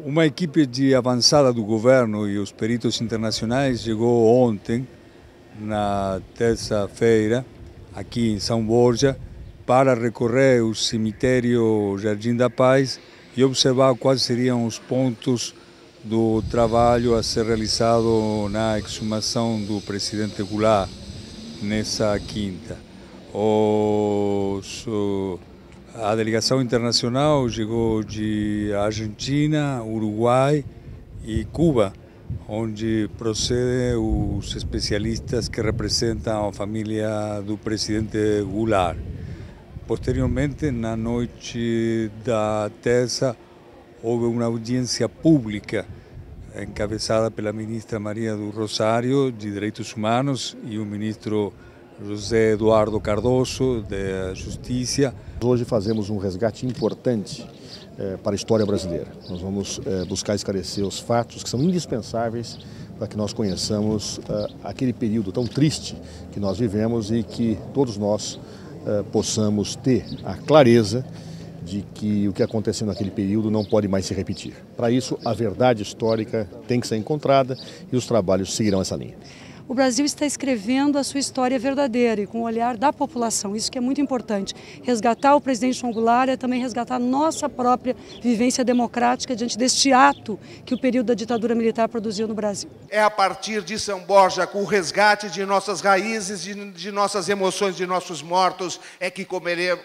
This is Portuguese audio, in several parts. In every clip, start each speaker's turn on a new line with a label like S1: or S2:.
S1: Uma equipe de avançada do governo e os peritos internacionais chegou ontem, na terça-feira, aqui em São Borja, para recorrer o cemitério Jardim da Paz e observar quais seriam os pontos do trabalho a ser realizado na exumação do presidente Goulart nessa quinta. A delegação internacional chegou de Argentina, Uruguai e Cuba, onde procedem os especialistas que representam a família do presidente Goulart. Posteriormente, na noite da terça, houve uma audiência pública encabeçada pela ministra Maria do Rosário, de Direitos Humanos, e o ministro José Eduardo Cardoso, da Justiça.
S2: Hoje fazemos um resgate importante para a história brasileira. Nós vamos buscar esclarecer os fatos que são indispensáveis para que nós conheçamos aquele período tão triste que nós vivemos e que todos nós possamos ter a clareza de que o que aconteceu naquele período não pode mais se repetir. Para isso, a verdade histórica tem que ser encontrada e os trabalhos seguirão essa linha.
S3: O Brasil está escrevendo a sua história verdadeira e com o olhar da população, isso que é muito importante. Resgatar o presidente João Goulart é também resgatar a nossa própria vivência democrática diante deste ato que o período da ditadura militar produziu no Brasil.
S4: É a partir de São Borja, com o resgate de nossas raízes, de nossas emoções, de nossos mortos, é que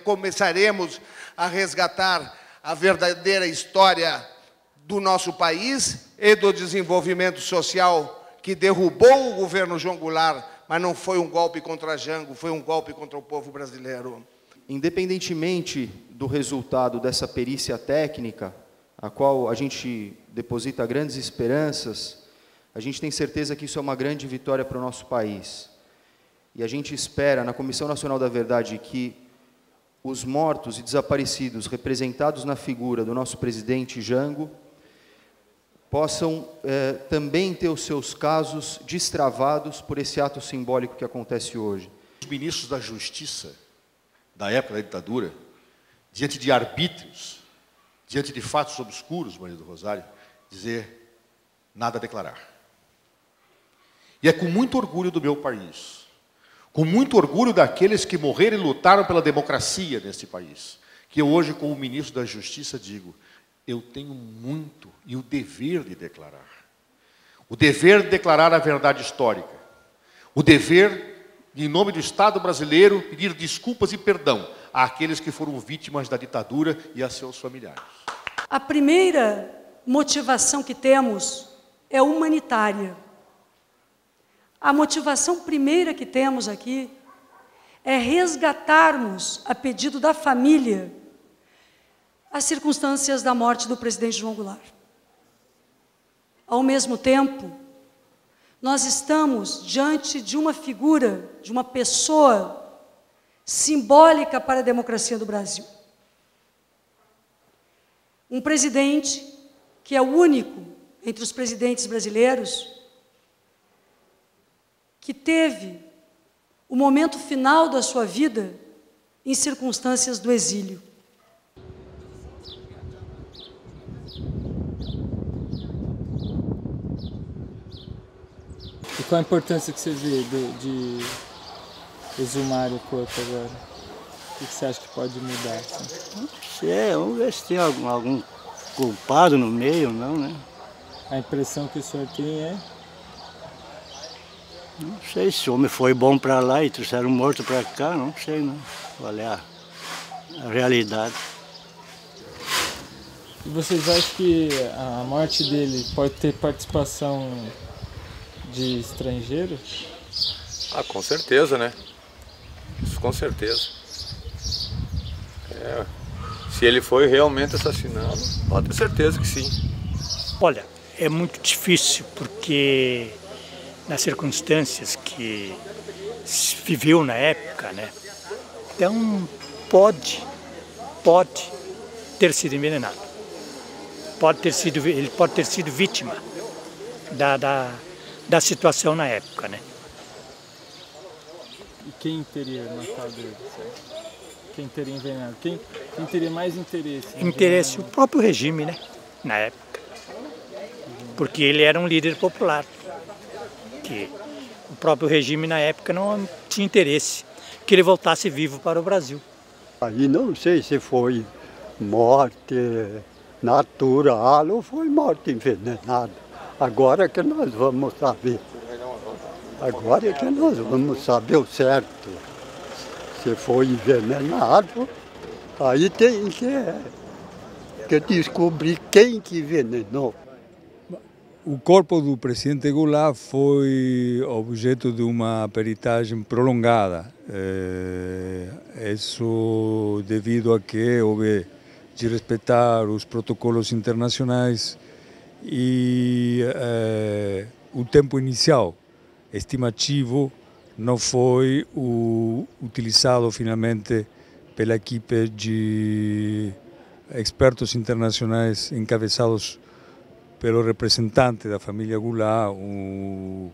S4: começaremos a resgatar a verdadeira história do nosso país e do desenvolvimento social que derrubou o governo João Goulart, mas não foi um golpe contra Jango, foi um golpe contra o povo brasileiro.
S5: Independentemente do resultado dessa perícia técnica, a qual a gente deposita grandes esperanças, a gente tem certeza que isso é uma grande vitória para o nosso país. E a gente espera, na Comissão Nacional da Verdade, que os mortos e desaparecidos representados na figura do nosso presidente Jango possam também ter os seus casos destravados por esse ato simbólico que acontece hoje.
S6: Os ministros da Justiça, da época da ditadura, diante de arbítrios, diante de fatos obscuros, Maria do Rosário, dizer nada a declarar. E é com muito orgulho do meu país, com muito orgulho daqueles que morreram e lutaram pela democracia neste país, que eu hoje, como ministro da Justiça, digo: eu tenho muito e o dever de declarar. O dever de declarar a verdade histórica. O dever, em nome do Estado brasileiro, pedir desculpas e perdão àqueles que foram vítimas da ditadura e a seus familiares.
S3: A primeira motivação que temos é humanitária. A motivação primeira que temos aqui é resgatarmos, a pedido da família, as circunstâncias da morte do presidente João Goulart. Ao mesmo tempo, nós estamos diante de uma figura, de uma pessoa simbólica para a democracia do Brasil. Um presidente que é o único entre os presidentes brasileiros que teve o momento final da sua vida em circunstâncias do exílio.
S7: E qual a importância que você vê de exumar o corpo agora? O que você acha que pode mudar? Assim?
S8: Não sei, vamos ver se tem algum culpado no meio, não, né?
S7: A impressão que o senhor tem é?
S8: Não sei se o homem foi bom para lá e trouxeram morto para cá, não sei, não. Qual é a realidade.
S7: E vocês acham que a morte dele pode ter participação de estrangeiros?
S9: Ah, com certeza, né? Isso com certeza. Se ele foi realmente assassinado, pode ter certeza que sim.
S10: Olha, é muito difícil porque nas circunstâncias que se viveu na época, né? Então pode ter sido envenenado. Ele pode ter sido vítima da situação na época, né?
S7: E quem teria matado ele? Quem teria envenenado? Quem teria mais interesse?
S10: Interesse, o próprio regime, né? Na época. Porque ele era um líder popular. Que o próprio regime na época não tinha interesse que ele voltasse vivo para o Brasil.
S11: Aí não sei se foi morte natural ou foi morte envenenada. Agora que nós vamos saber. Agora é que nós vamos saber o certo. Se foi envenenado, aí tem que descobrir quem que envenenou.
S1: O corpo do presidente Goulart foi objeto de uma peritagem prolongada. Isso devido a que houve de respeitar os protocolos internacionais e o tempo inicial estimativo não foi utilizado finalmente pela equipe de expertos internacionais encabeçados pelo representante da família Goulart, o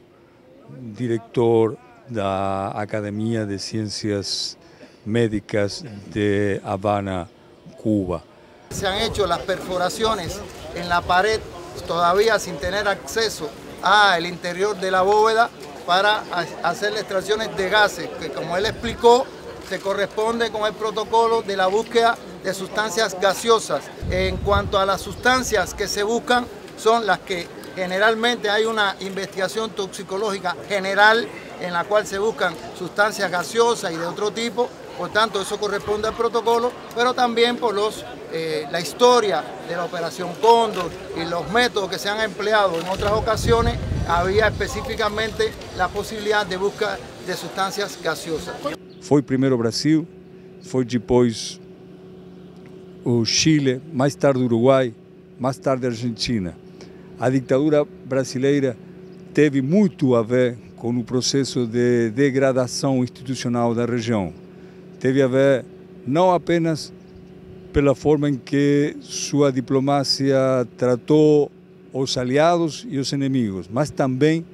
S1: diretor da Academia de Ciências Médicas de Habana, Cuba.
S12: Se han hecho las perforaciones en la pared todavía sin tener acceso al interior de la bóveda para hacer las extracciones de gases, que como él explicó, se corresponde con el protocolo de la búsqueda de sustancias gaseosas. En cuanto a las sustancias que se buscan, son las que generalmente hay una investigación toxicológica general en la cual se buscan sustancias gaseosas y de otro tipo, por tanto eso corresponde al protocolo, pero también por la historia de la Operación Cóndor y los métodos que se han empleado en otras ocasiones, había específicamente la posibilidad de búsqueda de sustancias gaseosas.
S1: Foi primeiro o Brasil, foi depois o Chile, mais tarde o Uruguai, mais tarde a Argentina. A ditadura brasileira teve muito a ver com o processo de degradação institucional da região. Teve a ver não apenas pela forma em que sua diplomacia tratou os aliados e os inimigos, mas também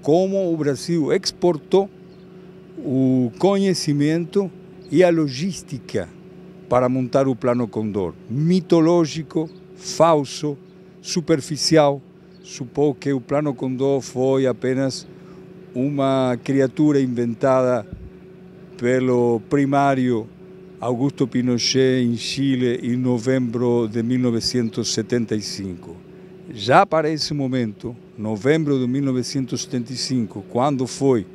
S1: como o Brasil exportou o conhecimento e a logística para montar o Plano Condor. Mitológico, falso, superficial. Supôs que o Plano Condor foi apenas uma criatura inventada pelo primário Augusto Pinochet em Chile em novembro de 1975. Já para esse momento, novembro de 1975, quando foi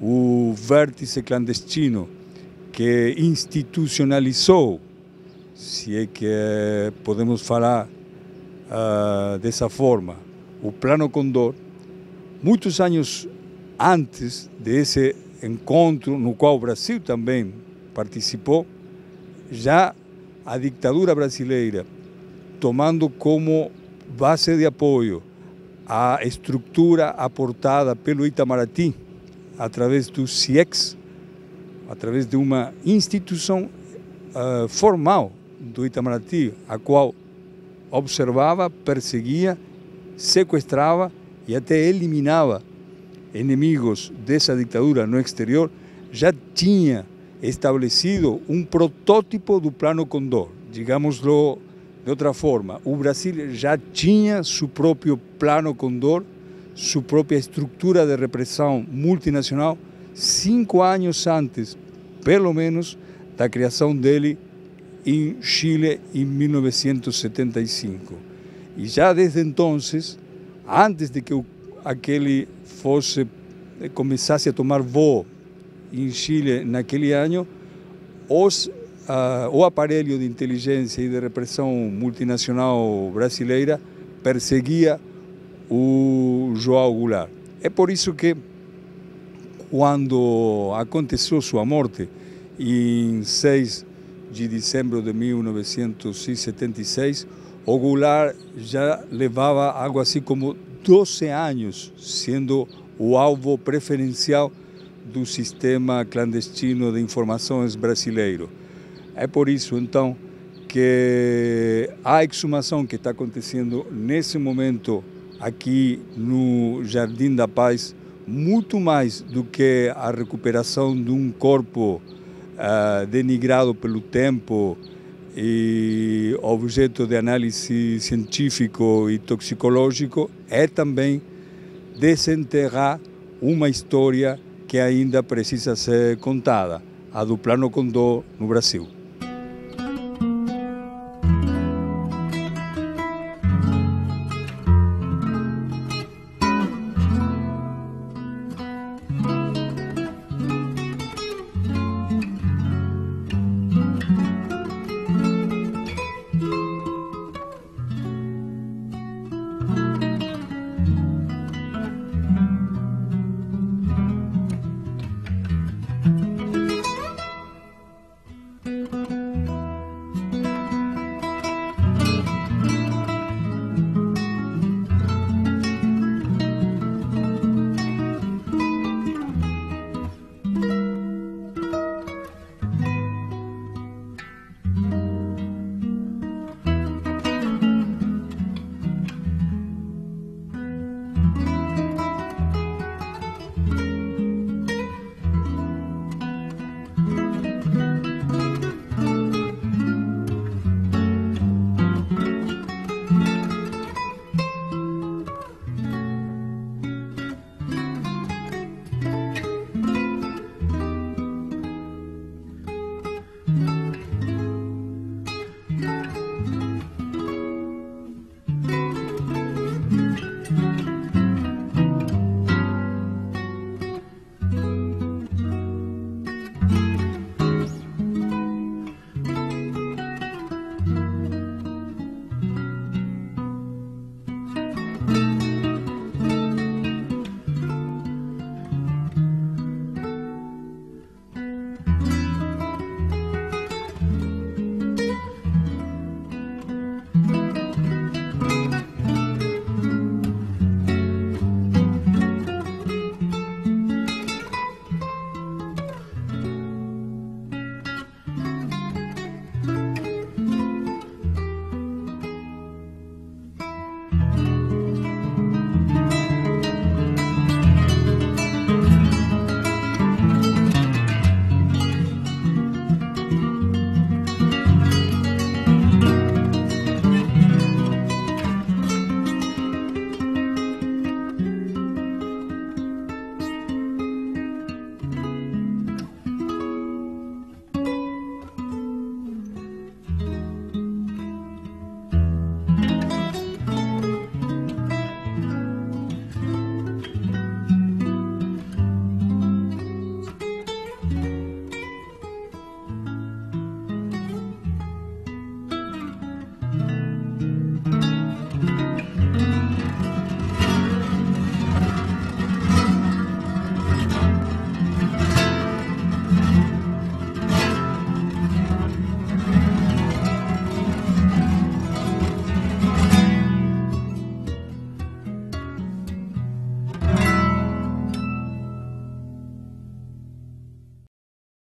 S1: o vértice clandestino que institucionalizou, se é que podemos falar dessa forma, o Plano Condor, muitos anos antes desse encontro, no qual o Brasil também participou, já a ditadura brasileira, tomando como base de apoio a estrutura aportada pelo Itamaraty, através do CIEX, através de uma instituição formal do Itamaraty, a qual observava, perseguia, sequestrava e até eliminava inimigos dessa ditadura no exterior, já tinha estabelecido um protótipo do Plano Condor. Digámoslo de outra forma, o Brasil já tinha seu próprio Plano Condor, sua própria estrutura de repressão multinacional, 5 anos antes, pelo menos, da criação dele em Chile em 1975. E já desde então, antes de que aquele começasse a tomar voo em Chile naquele ano, o aparelho de inteligência e de repressão multinacional brasileira perseguia o João Goulart. É por isso que, quando aconteceu sua morte, em 6 de dezembro de 1976, o Goulart já levava algo assim como 12 anos sendo o alvo preferencial do sistema clandestino de informações brasileiro. É por isso, então, que a exumação que está acontecendo nesse momento aqui no Jardim da Paz, muito mais do que a recuperação de um corpo denigrado pelo tempo e objeto de análise científico e toxicológico, é também desenterrar uma história que ainda precisa ser contada, a do Plano Condor no Brasil.